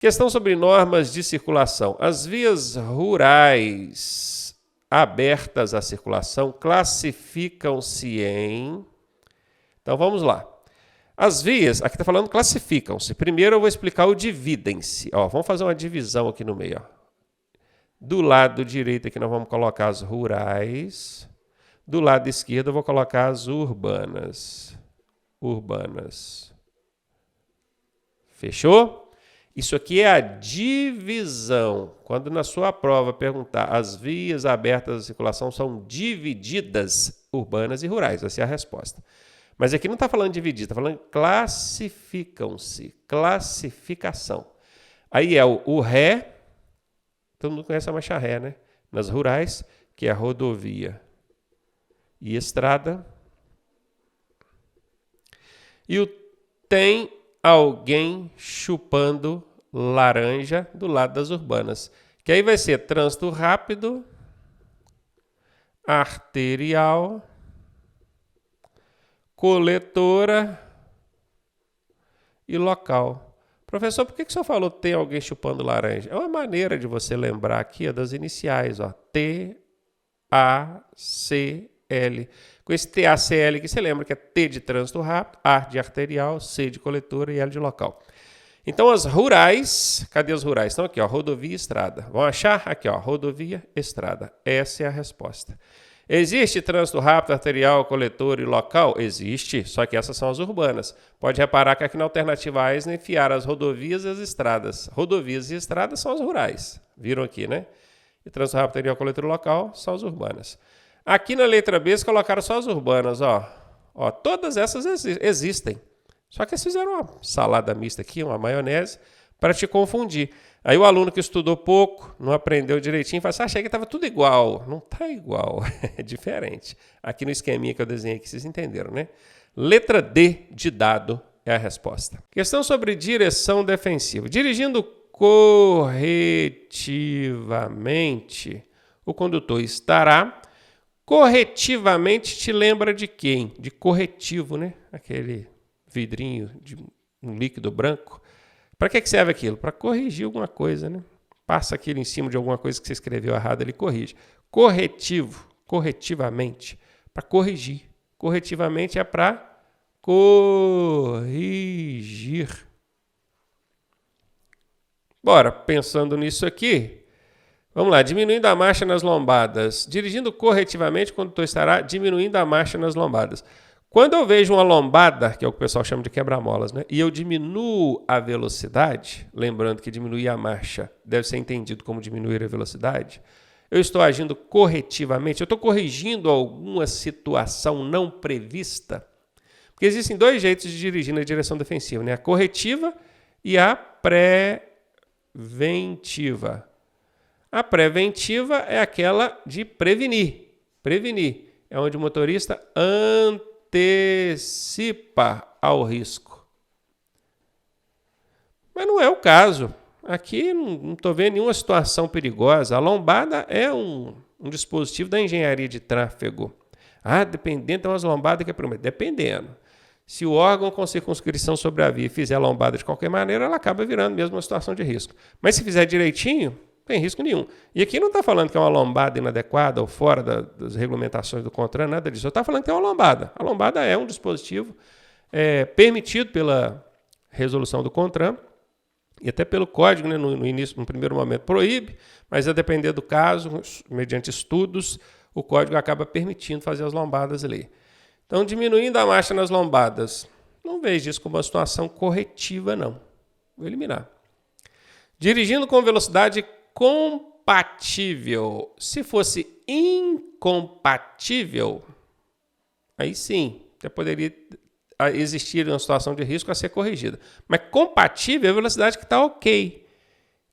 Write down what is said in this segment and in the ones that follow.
Questão sobre normas de circulação. As vias rurais abertas à circulação classificam-se em... Então, vamos lá. As vias, aqui está falando classificam-se. Primeiro eu vou explicar o dividem-se. Vamos fazer uma divisão aqui no meio. Do lado direito aqui nós vamos colocar as rurais. Do lado esquerdo eu vou colocar as urbanas. Fechou? Isso aqui é a divisão. Quando na sua prova perguntar as vias abertas à circulação são divididas, urbanas e rurais. Essa é a resposta. Mas aqui não está falando dividir, está falando classificam-se. Classificação. Aí é o ré, todo mundo conhece a marcha ré, né? Nas rurais, que é a rodovia e estrada. E o tem alguém chupando laranja do lado das urbanas. Que aí vai ser trânsito rápido, arterial, coletora e local. Professor, por que o senhor falou tem alguém chupando laranja? É uma maneira de você lembrar aqui das iniciais. T, A, C, L. Com esse T, A, C, L aqui, você lembra que é T de trânsito rápido, A de arterial, C de coletora e L de local. Então, as rurais, cadê as rurais? Estão aqui, rodovia e estrada. Vão achar? Aqui, rodovia, estrada. Essa é a resposta. Existe trânsito rápido, arterial, coletor e local? Existe, só que essas são as urbanas. Pode reparar que aqui na alternativa A eles enfiaram as rodovias e as estradas. Rodovias e estradas são as rurais. Viram aqui, né? E trânsito rápido, arterial, coletor e local são as urbanas. Aqui na letra B eles colocaram só as urbanas. Todas essas existem. Só que eles fizeram uma salada mista aqui, uma maionese, para te confundir. Aí o aluno que estudou pouco, não aprendeu direitinho, fala assim, achei que estava tudo igual. Não está igual, é diferente. Aqui no esqueminha que eu desenhei aqui, vocês entenderam, né? Letra D de dado é a resposta. Questão sobre direção defensiva. Dirigindo corretivamente, o condutor estará... Corretivamente te lembra de quem? De corretivo, né? Aquele vidrinho de um líquido branco. Para que serve aquilo? Para corrigir alguma coisa, né? Passa aquilo em cima de alguma coisa que você escreveu errado, ele corrige. Corretivo, corretivamente, para corrigir. Corretivamente é para corrigir. Bora, pensando nisso aqui, vamos lá, diminuindo a marcha nas lombadas. Dirigindo corretivamente, o condutor estará diminuindo a marcha nas lombadas. Quando eu vejo uma lombada, que é o que o pessoal chama de quebra-molas, né? E eu diminuo a velocidade, lembrando que diminuir a marcha deve ser entendido como diminuir a velocidade, eu estou agindo corretivamente, eu estou corrigindo alguma situação não prevista. Porque existem dois jeitos de dirigir na direção defensiva, né? A corretiva e a preventiva. A preventiva é aquela de prevenir. Prevenir é onde o motorista antecipa ao risco. Mas não é o caso. Aqui não estou vendo nenhuma situação perigosa. A lombada é um dispositivo da engenharia de tráfego. Dependendo, tem umas lombadas que é prometida. Dependendo. Se o órgão com circunscrição sobre a via fizer a lombada de qualquer maneira, ela acaba virando mesmo uma situação de risco. Mas se fizer direitinho, não tem risco nenhum. E aqui não está falando que é uma lombada inadequada ou fora das regulamentações do CONTRAN, nada disso. Eu estou falando que é uma lombada. A lombada é um dispositivo permitido pela resolução do CONTRAN e até pelo código, né, no início, no primeiro momento, proíbe, mas a depender do caso, mediante estudos, o código acaba permitindo fazer as lombadas ali. Então, diminuindo a marcha nas lombadas, não vejo isso como uma situação corretiva, não. Vou eliminar. Dirigindo com velocidade compatível. Se fosse incompatível, aí sim, já poderia existir uma situação de risco a ser corrigida. Mas compatível é a velocidade que está ok,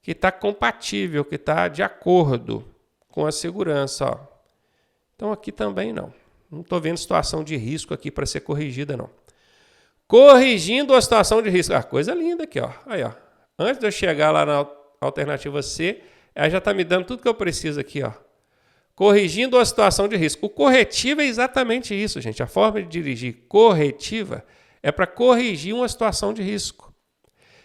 que está compatível, que está de acordo com a segurança. Então, aqui também não. Não estou vendo situação de risco aqui para ser corrigida, não. Corrigindo a situação de risco. Coisa linda aqui, ó. Aí, ó. Antes de eu chegar lá na alternativa C, ela já está me dando tudo que eu preciso aqui, ó. Corrigindo a situação de risco. O corretivo é exatamente isso, gente. A forma de dirigir corretiva é para corrigir uma situação de risco.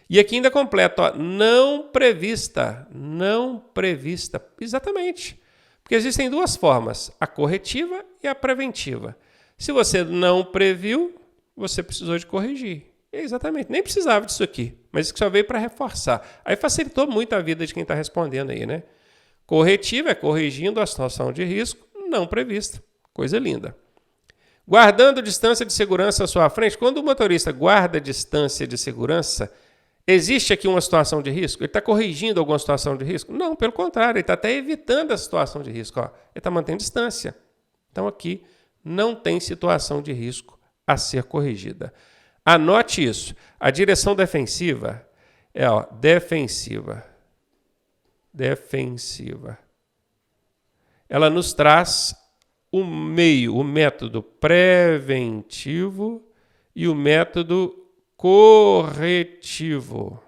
E aqui ainda completa, ó, não prevista. Não prevista. Exatamente. Porque existem duas formas, a corretiva e a preventiva. Se você não previu, você precisou de corrigir. Exatamente, nem precisava disso aqui, mas isso só veio para reforçar. Aí facilitou muito a vida de quem está respondendo aí, né? Corretiva é corrigindo a situação de risco não prevista. Coisa linda. Guardando distância de segurança à sua frente. Quando o motorista guarda distância de segurança, existe aqui uma situação de risco? Ele está corrigindo alguma situação de risco? Não, pelo contrário, ele está até evitando a situação de risco. Ó. Ele está mantendo distância. Então aqui não tem situação de risco a ser corrigida. Anote isso. A direção defensiva é defensiva. Defensiva. Ela nos traz o método preventivo e o método corretivo.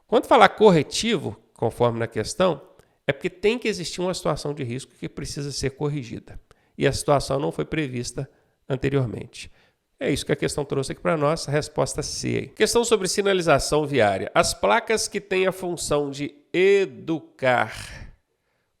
Quando falar corretivo, conforme na questão, é porque tem que existir uma situação de risco que precisa ser corrigida. E a situação não foi prevista anteriormente. É isso que a questão trouxe aqui para nós, a resposta C. Questão sobre sinalização viária. As placas que têm a função de educar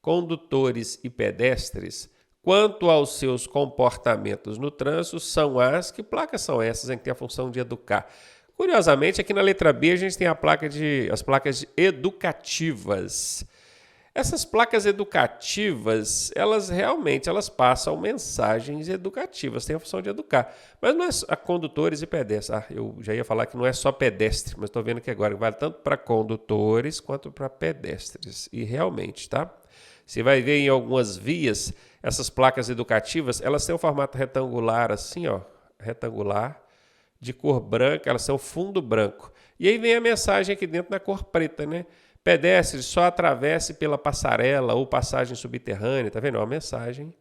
condutores e pedestres quanto aos seus comportamentos no trânsito são as... Que placas são essas em que tem a função de educar? Curiosamente, aqui na letra B a gente tem as placas educativas. Essas placas educativas, elas passam mensagens educativas, têm a função de educar. Mas não é a condutores e pedestres. Eu já ia falar que não é só pedestre, mas estou vendo que agora vale tanto para condutores quanto para pedestres. E realmente, tá? Você vai ver em algumas vias, essas placas educativas, elas têm um formato retangular assim, ó, retangular, de cor branca, elas têm um fundo branco. E aí vem a mensagem aqui dentro na cor preta, né? Pedestre, só atravesse pela passarela ou passagem subterrânea, tá vendo? É uma mensagem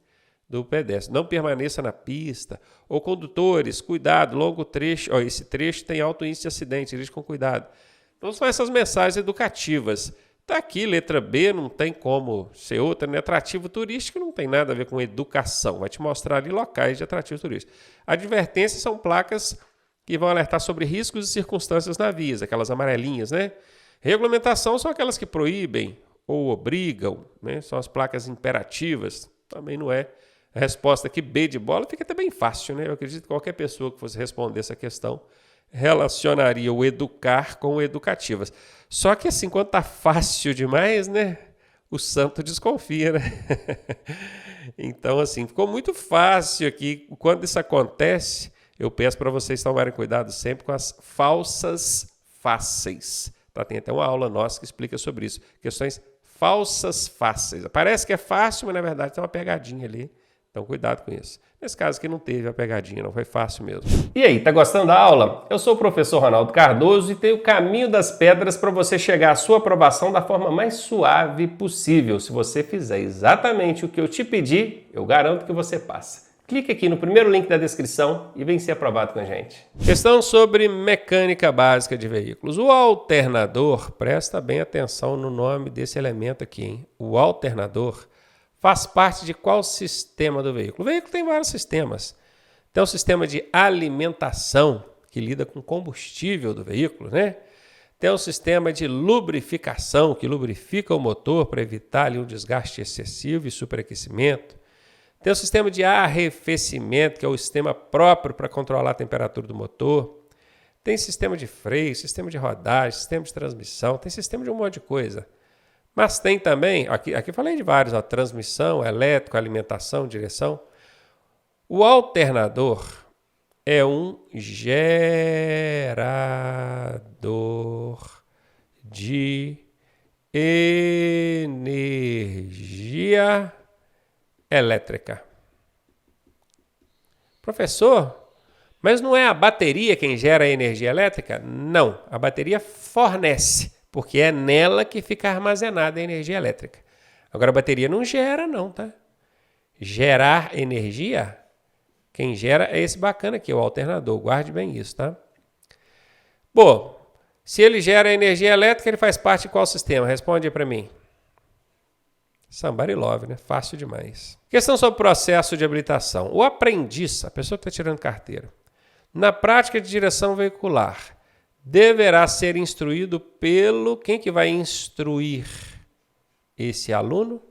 do pedestre. Não permaneça na pista. Ou condutores, cuidado, longo trecho. Ó, esse trecho tem alto índice de acidente, dirige com cuidado. Então são essas mensagens educativas. Tá aqui, letra B, não tem como ser outra, né? Atrativo turístico não tem nada a ver com educação. Vai te mostrar ali locais de atrativo turístico. Advertências são placas que vão alertar sobre riscos e circunstâncias na via, aquelas amarelinhas, né? Regulamentação são aquelas que proíbem ou obrigam, né? São as placas imperativas. Também não é. A resposta aqui, B de bola, fica até bem fácil, né? Eu acredito que qualquer pessoa que fosse responder essa questão relacionaria o educar com o educativas. Só que assim, quando tá fácil demais, né? O santo desconfia, né? Então, assim, ficou muito fácil aqui. Quando isso acontece, eu peço para vocês tomarem cuidado sempre com as falsas fáceis. Tá? Tem até uma aula nossa que explica sobre isso. Questões falsas fáceis. Parece que é fácil, mas na verdade tem uma pegadinha ali. Então cuidado com isso. Nesse caso aqui não teve a pegadinha, não foi fácil mesmo. E aí, tá gostando da aula? Eu sou o professor Ronaldo Cardoso e tenho o caminho das pedras para você chegar à sua aprovação da forma mais suave possível. Se você fizer exatamente o que eu te pedi, eu garanto que você passa. Clique aqui no primeiro link da descrição e vem ser aprovado com a gente. Questão sobre mecânica básica de veículos. O alternador, presta bem atenção no nome desse elemento aqui, hein? O alternador faz parte de qual sistema do veículo? O veículo tem vários sistemas. Tem o sistema de alimentação, que lida com combustível do veículo, né? Tem o sistema de lubrificação, que lubrifica o motor para evitar ali um desgaste excessivo e superaquecimento. Tem o sistema de arrefecimento, que é o sistema próprio para controlar a temperatura do motor. Tem sistema de freio, sistema de rodagem, sistema de transmissão, tem sistema de um monte de coisa. Mas tem também, aqui falei de vários, transmissão, elétrico, alimentação, direção. O alternador é um gerador de energia elétrica. Professor, mas não é a bateria quem gera a energia elétrica? Não, a bateria fornece, porque é nela que fica armazenada a energia elétrica. Agora a bateria não gera não, tá? Gerar energia, quem gera é esse bacana aqui, o alternador. Guarde bem isso, tá? Bom, se ele gera energia elétrica, ele faz parte de qual sistema? Responde aí para mim. Somebody love, né? Fácil demais. Questão sobre processo de habilitação. O aprendiz, a pessoa que está tirando carteira, na prática de direção veicular, deverá ser instruído pelo... Quem que vai instruir esse aluno?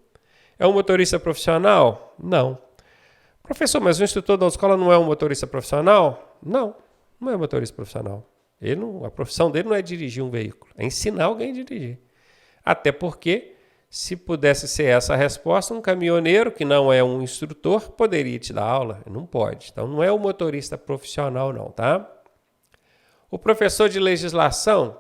É um motorista profissional? Não. Professor, mas o instrutor da autoescola não é um motorista profissional? Não, não é um motorista profissional. A profissão dele não é dirigir um veículo, é ensinar alguém a dirigir. Até porque, se pudesse ser essa a resposta, um caminhoneiro que não é um instrutor poderia te dar aula. Não pode. Então, não é o motorista profissional, não, tá? O professor de legislação,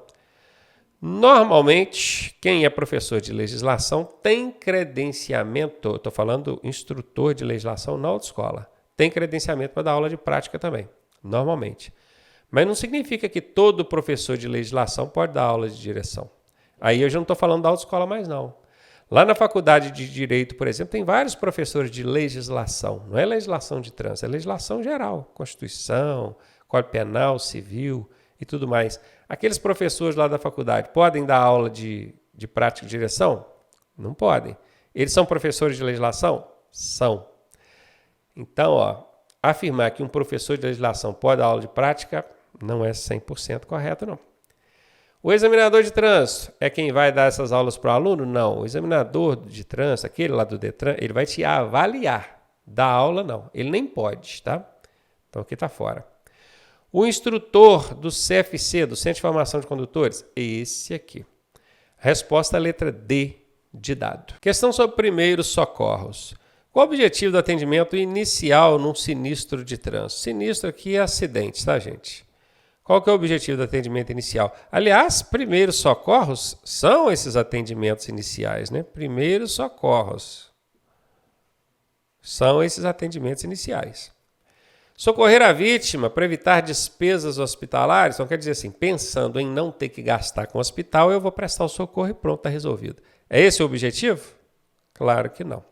normalmente, quem é professor de legislação tem credenciamento, estou falando instrutor de legislação na autoescola, tem credenciamento para dar aula de prática também, normalmente. Mas não significa que todo professor de legislação pode dar aula de direção. Aí eu já não estou falando da autoescola mais não. Lá na faculdade de Direito, por exemplo, tem vários professores de legislação. Não é legislação de trânsito, é legislação geral. Constituição, Código Penal, Civil e tudo mais. Aqueles professores lá da faculdade podem dar aula de prática de direção? Não podem. Eles são professores de legislação? São. Então, afirmar que um professor de legislação pode dar aula de prática não é 100% correto, não. O examinador de trânsito é quem vai dar essas aulas para o aluno? Não. O examinador de trânsito, aquele lá do Detran, ele vai te avaliar. Dar aula, não. Ele nem pode, tá? Então, aqui está fora. O instrutor do CFC, do Centro de Formação de Condutores, esse aqui. Resposta à letra D de dado. Questão sobre primeiros socorros. Qual o objetivo do atendimento inicial num sinistro de trânsito? Sinistro aqui é acidente, tá, gente? Qual que é o objetivo do atendimento inicial? Aliás, primeiros socorros são esses atendimentos iniciais, né? Primeiros socorros são esses atendimentos iniciais. Socorrer a vítima para evitar despesas hospitalares, então quer dizer assim, pensando em não ter que gastar com o hospital, eu vou prestar o socorro e pronto, está resolvido. É esse o objetivo? Claro que não.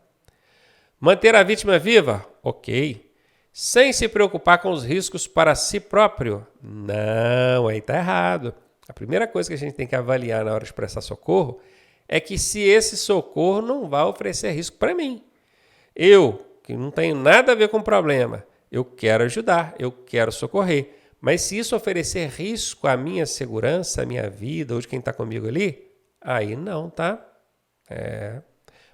Manter a vítima viva? Ok. Sem se preocupar com os riscos para si próprio? Não, aí está errado. A primeira coisa que a gente tem que avaliar na hora de prestar socorro é que se esse socorro não vai oferecer risco para mim. Eu, que não tenho nada a ver com o problema, eu quero ajudar, eu quero socorrer. Mas se isso oferecer risco à minha segurança, à minha vida ou de quem está comigo ali, aí não, tá?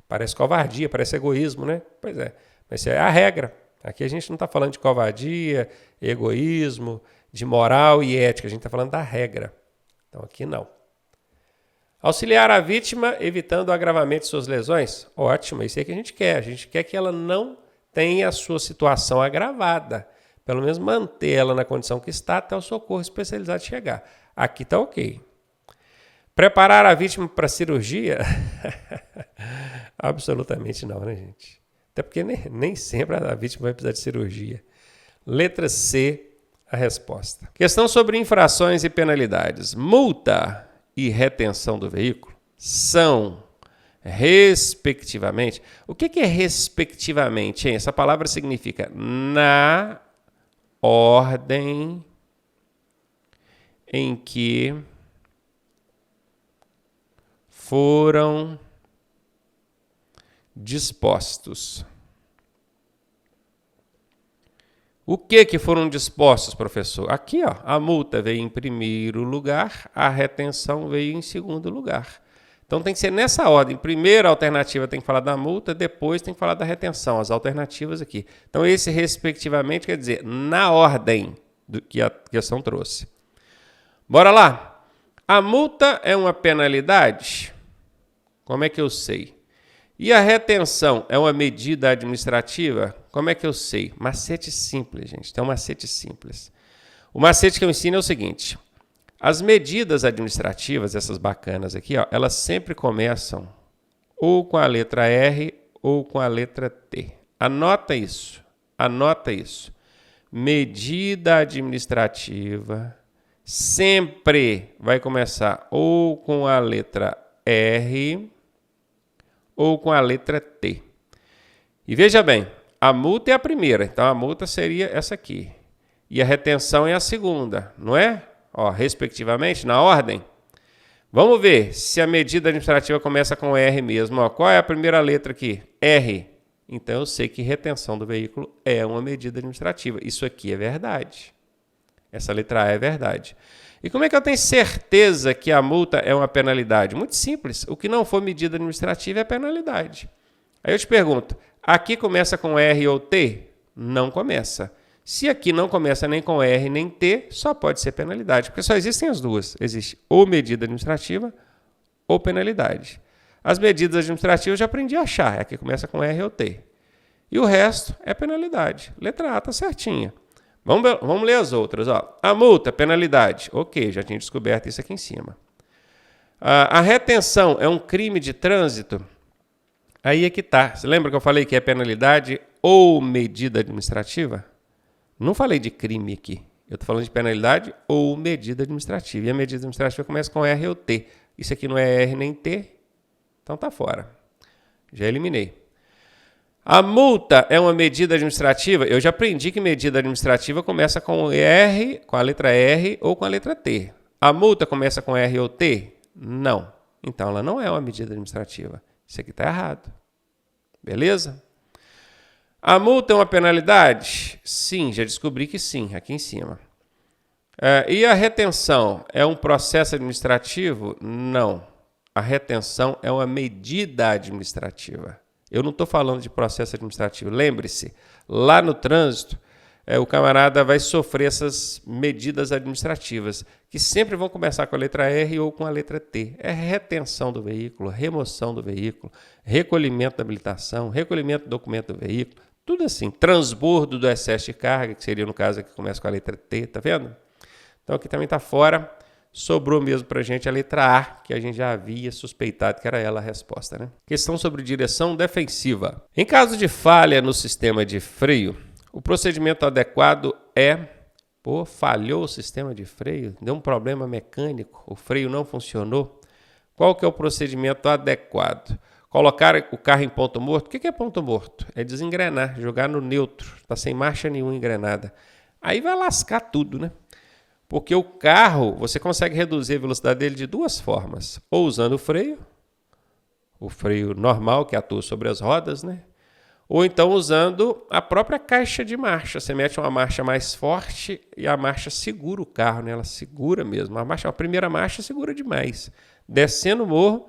Parece covardia, parece egoísmo, né? Pois é, mas isso é a regra. Aqui a gente não está falando de covardia, egoísmo, de moral e ética, a gente está falando da regra. Então aqui não. Auxiliar a vítima evitando o agravamento de suas lesões? Ótimo, isso é que a gente quer. A gente quer que ela não tenha a sua situação agravada. Pelo menos manter ela na condição que está até o socorro especializado chegar. Aqui está ok. Preparar a vítima para cirurgia? Absolutamente não, né, gente? Até porque nem sempre a vítima vai precisar de cirurgia. Letra C, a resposta. Questão sobre infrações e penalidades. Multa e retenção do veículo são, respectivamente... O que é respectivamente, hein? Essa palavra significa na ordem em que foram dispostos. O que foram dispostos, professor? Aqui, ó, a multa veio em primeiro lugar, a retenção veio em segundo lugar. Então tem que ser nessa ordem. Primeiro a alternativa tem que falar da multa, depois tem que falar da retenção, as alternativas aqui. Então esse respectivamente quer dizer na ordem do que a questão trouxe. Bora lá. A multa é uma penalidade? Como é que eu sei? E a retenção é uma medida administrativa? Como é que eu sei? Macete simples, gente. Tem um macete simples. O macete que eu ensino é o seguinte. As medidas administrativas, essas bacanas aqui, ó, elas sempre começam ou com a letra R ou com a letra T. Anota isso. Anota isso. Medida administrativa sempre vai começar ou com a letra R ou com a letra T. E veja bem, a multa é a primeira, então a multa seria essa aqui. E a retenção é a segunda, não é? Ó, respectivamente, na ordem. Vamos ver se a medida administrativa começa com R mesmo. Ó, qual é a primeira letra aqui? R. Então eu sei que retenção do veículo é uma medida administrativa. Isso aqui é verdade. Essa letra A é verdade. E como é que eu tenho certeza que a multa é uma penalidade? Muito simples. O que não for medida administrativa é penalidade. Aí eu te pergunto, aqui começa com R ou T? Não começa. Se aqui não começa nem com R nem T, só pode ser penalidade, porque só existem as duas. Existe ou medida administrativa ou penalidade. As medidas administrativas eu já aprendi a achar. Aqui começa com R ou T. E o resto é penalidade. Letra A está certinha. Vamos ler as outras. Ó. A multa, penalidade. Ok, já tinha descoberto isso aqui em cima. A retenção é um crime de trânsito? Aí é que tá. Você lembra que eu falei que é penalidade ou medida administrativa? Não falei de crime aqui. Eu estou falando de penalidade ou medida administrativa. E a medida administrativa começa com R ou T. Isso aqui não é R nem T, então tá fora. Já eliminei. A multa é uma medida administrativa? Eu já aprendi que medida administrativa começa com R, com a letra R ou com a letra T. A multa começa com R ou T? Não. Então ela não é uma medida administrativa. Isso aqui está errado. Beleza? A multa é uma penalidade? Sim, já descobri que sim, aqui em cima. E a retenção é um processo administrativo? Não. A retenção é uma medida administrativa. Eu não estou falando de processo administrativo. Lembre-se, lá no trânsito, o camarada vai sofrer essas medidas administrativas, que sempre vão começar com a letra R ou com a letra T. É retenção do veículo, remoção do veículo, recolhimento da habilitação, recolhimento do documento do veículo, tudo assim. Transbordo do excesso de carga, que seria no caso aqui que começa com a letra T, tá vendo? Então aqui também está fora. Sobrou mesmo para a gente a letra A, que a gente já havia suspeitado que era ela a resposta, né? Questão sobre direção defensiva. Em caso de falha no sistema de freio, o procedimento adequado é... falhou o sistema de freio, deu um problema mecânico, o freio não funcionou. Qual que é o procedimento adequado? Colocar o carro em ponto morto. O que é ponto morto? É desengrenar, jogar no neutro, está sem marcha nenhuma engrenada. Aí vai lascar tudo, né? Porque o carro, você consegue reduzir a velocidade dele de duas formas. Ou usando o freio normal que atua sobre as rodas, né? Ou então usando a própria caixa de marcha. Você mete uma marcha mais forte e a marcha segura o carro, né? Ela segura mesmo. A primeira marcha segura demais. Descendo o morro,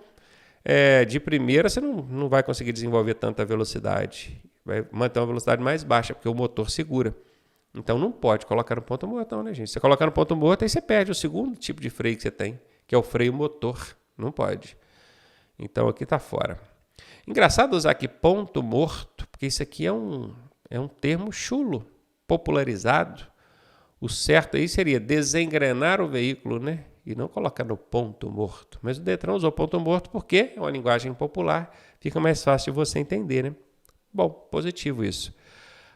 de primeira você não vai conseguir desenvolver tanta velocidade. Vai manter uma velocidade mais baixa, porque o motor segura. Então não pode colocar no ponto morto, não, né, gente? Se você colocar no ponto morto, aí você perde o segundo tipo de freio que você tem, que é o freio motor. Não pode. Então aqui está fora. Engraçado usar aqui ponto morto, porque isso aqui é um termo chulo, popularizado. O certo aí seria desengrenar o veículo, né? E não colocar no ponto morto. Mas o Detran usou ponto morto porque é uma linguagem popular, fica mais fácil de você entender, né? Bom, positivo isso.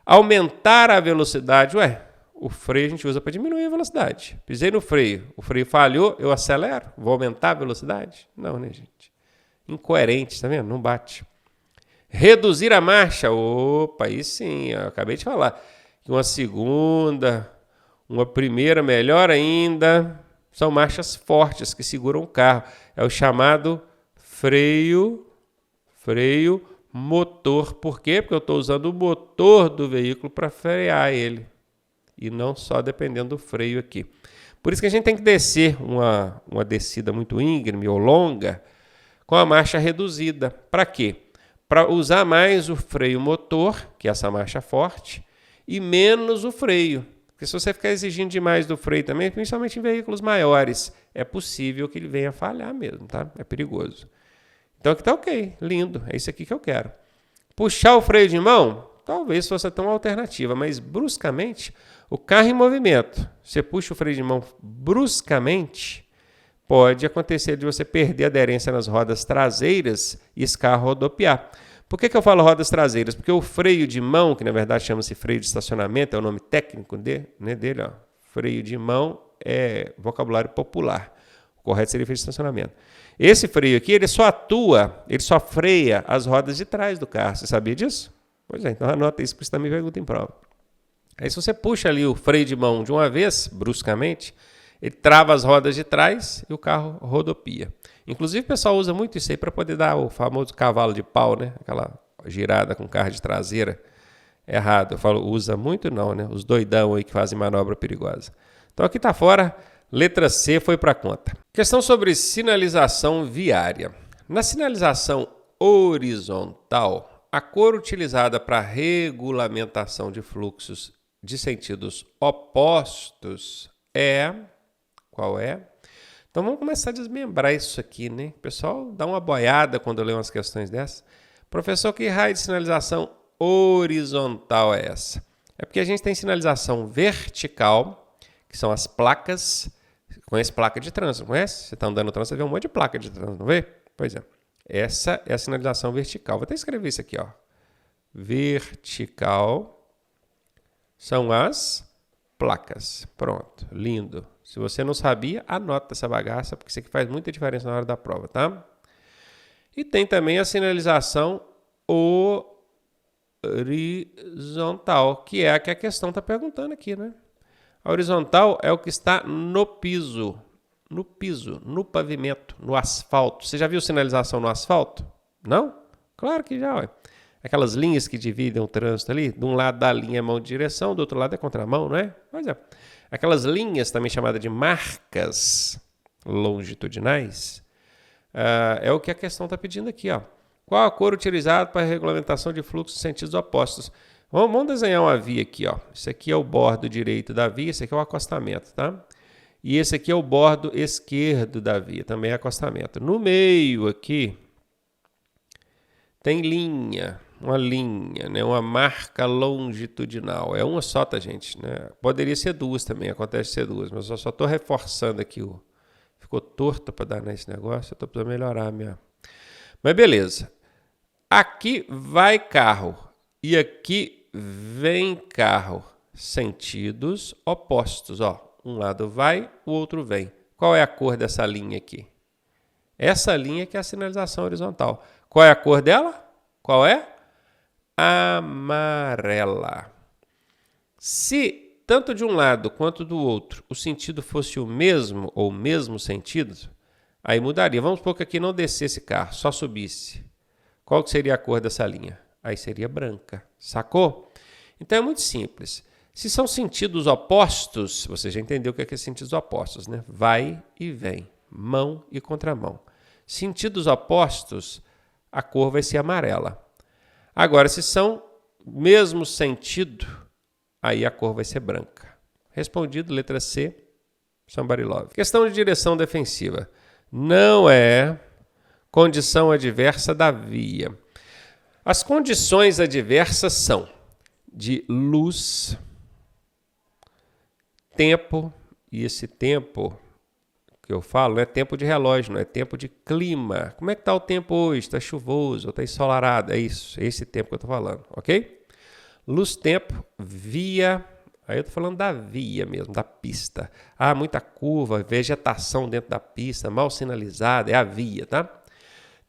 Aumentar a velocidade, o freio a gente usa para diminuir a velocidade. Pisei no freio, o freio falhou, eu acelero, vou aumentar a velocidade? Não, né, gente? Incoerente, tá vendo? Não bate. Reduzir a marcha, aí sim, eu acabei de falar. Uma segunda, uma primeira, melhor ainda, são marchas fortes que seguram o carro. É o chamado freio motor. Por quê? Porque eu estou usando o motor do veículo para frear ele. E não só dependendo do freio aqui. Por isso que a gente tem que descer uma descida muito íngreme ou longa com a marcha reduzida. Para quê? Para usar mais o freio motor, que é essa marcha forte, e menos o freio. Porque se você ficar exigindo demais do freio também, principalmente em veículos maiores, é possível que ele venha a falhar mesmo, tá? É perigoso. Então aqui está ok, lindo, é isso aqui que eu quero. Puxar o freio de mão, talvez fosse até uma alternativa, mas bruscamente, o carro em movimento, você puxa o freio de mão bruscamente, pode acontecer de você perder a aderência nas rodas traseiras e esse carro rodopiar. Por que eu falo rodas traseiras? Porque o freio de mão, que na verdade chama-se freio de estacionamento, é o nome técnico dele, ó. Freio de mão é vocabulário popular. O correto seria freio de estacionamento. Esse freio aqui, ele só freia as rodas de trás do carro. Você sabia disso? Pois é, então anota isso, porque isso também pergunta em prova. Aí se você puxa ali o freio de mão de uma vez, bruscamente, ele trava as rodas de trás e o carro rodopia. Inclusive o pessoal usa muito isso aí para poder dar o famoso cavalo de pau, né? Aquela girada com carro de traseira. Errado, eu falo usa muito não, né? Os doidão aí que fazem manobra perigosa. Então aqui está fora. Letra C foi para conta. Questão sobre sinalização viária. Na sinalização horizontal, a cor utilizada para regulamentação de fluxos de sentidos opostos é... Qual é? Então vamos começar a desmembrar isso aqui, né? O pessoal dá uma boiada quando lê umas questões dessas. Professor, que raio de sinalização horizontal é essa? É porque a gente tem sinalização vertical, que são as placas. Conhece placa de trânsito, conhece? Você está andando no trânsito, você vê um monte de placa de trânsito, não vê? Pois é. Essa é a sinalização vertical. Vou até escrever isso aqui, ó. Vertical são as placas. Pronto, lindo. Se você não sabia, anota essa bagaça, porque isso aqui faz muita diferença na hora da prova, tá? E tem também a sinalização horizontal, que é a que a questão está perguntando aqui, né? A horizontal é o que está no piso, no pavimento, no asfalto. Você já viu sinalização no asfalto? Não? Claro que já, ué. Aquelas linhas que dividem o trânsito ali, de um lado da linha é mão de direção, do outro lado é contramão, não é? Pois é. Aquelas linhas, também chamadas de marcas longitudinais, é o que a questão está pedindo aqui, ó. Qual a cor utilizada para a regulamentação de fluxos em sentidos opostos? Vamos desenhar uma via aqui, ó. Esse aqui é o bordo direito da via, esse aqui é o acostamento, tá? E esse aqui é o bordo esquerdo da via, também é acostamento. No meio aqui tem linha, uma linha, né? Uma marca longitudinal. É uma só, tá, gente? Né? Poderia ser duas também, acontece ser duas, mas eu só estou reforçando aqui. Ficou torto para dar nesse negócio, eu estou precisando melhorar a minha... Mas beleza. Aqui vai carro e aqui vem carro. Sentidos opostos, ó. Um lado vai, o outro vem. Qual é a cor dessa linha aqui? Essa linha que é a sinalização horizontal. Qual é a cor dela? Qual é? Amarela. Se tanto de um lado quanto do outro o sentido fosse o mesmo ou mesmo sentido, aí mudaria. Vamos supor que aqui não descesse carro, só subisse. Qual que seria a cor dessa linha? Aí seria branca. Sacou? Então é muito simples. Se são sentidos opostos, você já entendeu o que é sentidos opostos, né? Vai e vem, mão e contramão. Sentidos opostos, a cor vai ser amarela. Agora, se são mesmo sentido, aí a cor vai ser branca. Respondido, letra C, somebody love. Questão de direção defensiva. Não é condição adversa da via. As condições adversas são de luz, tempo, e esse tempo que eu falo não é tempo de relógio, não é tempo de clima. Como é que está o tempo hoje? Está chuvoso, está ensolarado? É isso, é esse tempo que eu estou falando, ok? Luz, tempo, via, aí eu estou falando da via mesmo, da pista. Ah, muita curva, vegetação dentro da pista, mal sinalizada, é a via, tá?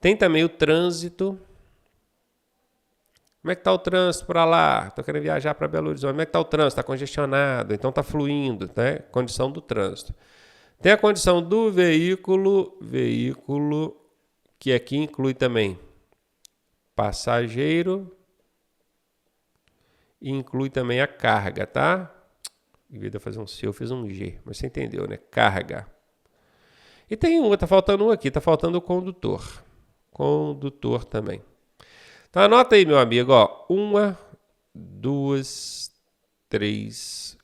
Tem também o trânsito. Como é que está o trânsito para lá? Estou querendo viajar para Belo Horizonte. Como é que está o trânsito? Está congestionado, então está fluindo, né? Condição do trânsito. Tem a condição do veículo, que aqui inclui também passageiro e inclui também a carga, tá? Em vez de eu fazer um C, eu fiz um G, mas você entendeu, né? Carga. E tem uma, tá faltando um aqui, tá faltando o condutor. Condutor também. Então anota aí, meu amigo, ó. 1, 2, 3,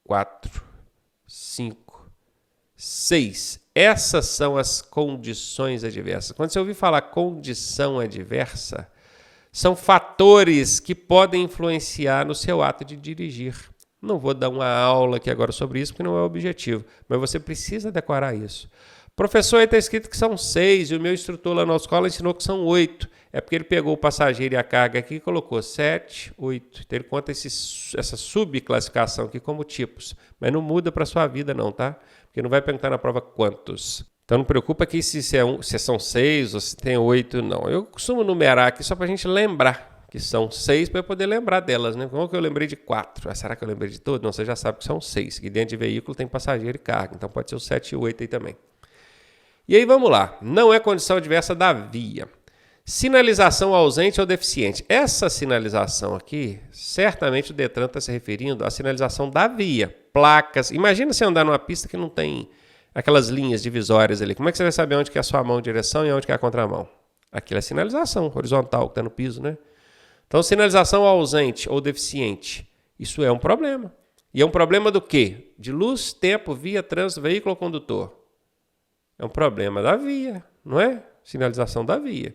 4, 5, 6. Essas são as condições adversas. Quando você ouvir falar condição adversa, são fatores que podem influenciar no seu ato de dirigir. Não vou dar uma aula aqui agora sobre isso, porque não é o objetivo, mas você precisa decorar isso. Professor, aí está escrito que são 6, e o meu instrutor lá na escola ensinou que são 8. É porque ele pegou o passageiro e a carga aqui e colocou 7, 8. Então ele conta essa subclassificação aqui como tipos. Mas não muda para a sua vida não, tá? Porque não vai perguntar na prova quantos. Então não preocupa que se são 6 ou se tem 8, não. Eu costumo numerar aqui só para a gente lembrar que são 6 para eu poder lembrar delas, né? Como que eu lembrei de 4? Será que eu lembrei de tudo? Não, você já sabe que são 6. Que dentro de veículo tem passageiro e carga. Então pode ser o 7 e o 8 aí também. E aí vamos lá. Não é condição adversa da via. Sinalização ausente ou deficiente. Essa sinalização aqui, certamente o Detran está se referindo à sinalização da via. Placas. Imagina você andar numa pista que não tem aquelas linhas divisórias ali. Como é que você vai saber onde que é a sua mão de direção e onde que é a contramão? Aquilo é sinalização horizontal que está no piso, né? Então, sinalização ausente ou deficiente. Isso é um problema. E é um problema do quê? De luz, tempo, via, trânsito, veículo ou condutor? É um problema da via, não é? Sinalização da via.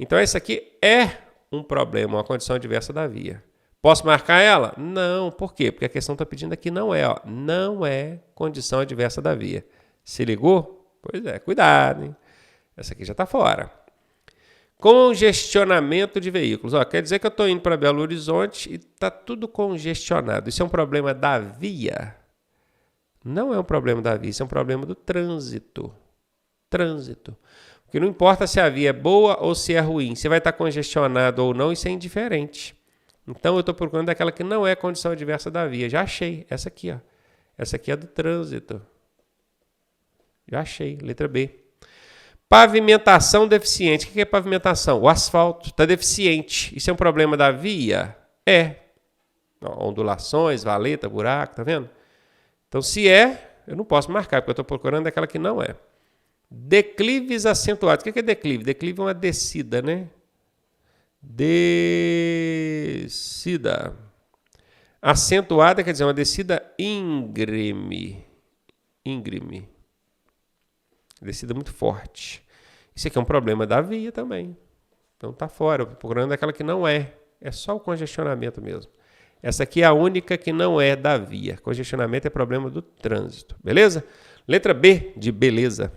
Então, esse aqui é um problema, uma condição adversa da via. Posso marcar ela? Não. Por quê? Porque a questão está pedindo aqui não é. Ó, não é condição adversa da via. Se ligou? Pois é, cuidado, hein? Essa aqui já está fora. Congestionamento de veículos. Ó, quer dizer que eu estou indo para Belo Horizonte e está tudo congestionado. Isso é um problema da via? Não é um problema da via, isso é um problema do trânsito. Trânsito. Porque não importa se a via é boa ou se é ruim, se vai estar congestionado ou não, isso é indiferente. Então eu estou procurando aquela que não é condição adversa da via. Já achei. Essa aqui, ó. Essa aqui é do trânsito. Já achei. Letra B. Pavimentação deficiente. O que é pavimentação? O asfalto está deficiente. Isso é um problema da via? É. Ó, ondulações, valeta, buraco, tá vendo? Então, se é, eu não posso marcar, porque eu estou procurando aquela que não é. Declives acentuados. O que é declive? Declive é uma descida, né? Descida. Acentuada quer dizer uma descida íngreme. Íngreme. Descida muito forte. Isso aqui é um problema da via também. Então tá fora. Procurando aquela que não é. É só o congestionamento mesmo. Essa aqui é a única que não é da via. Congestionamento é problema do trânsito. Beleza? Letra B de beleza.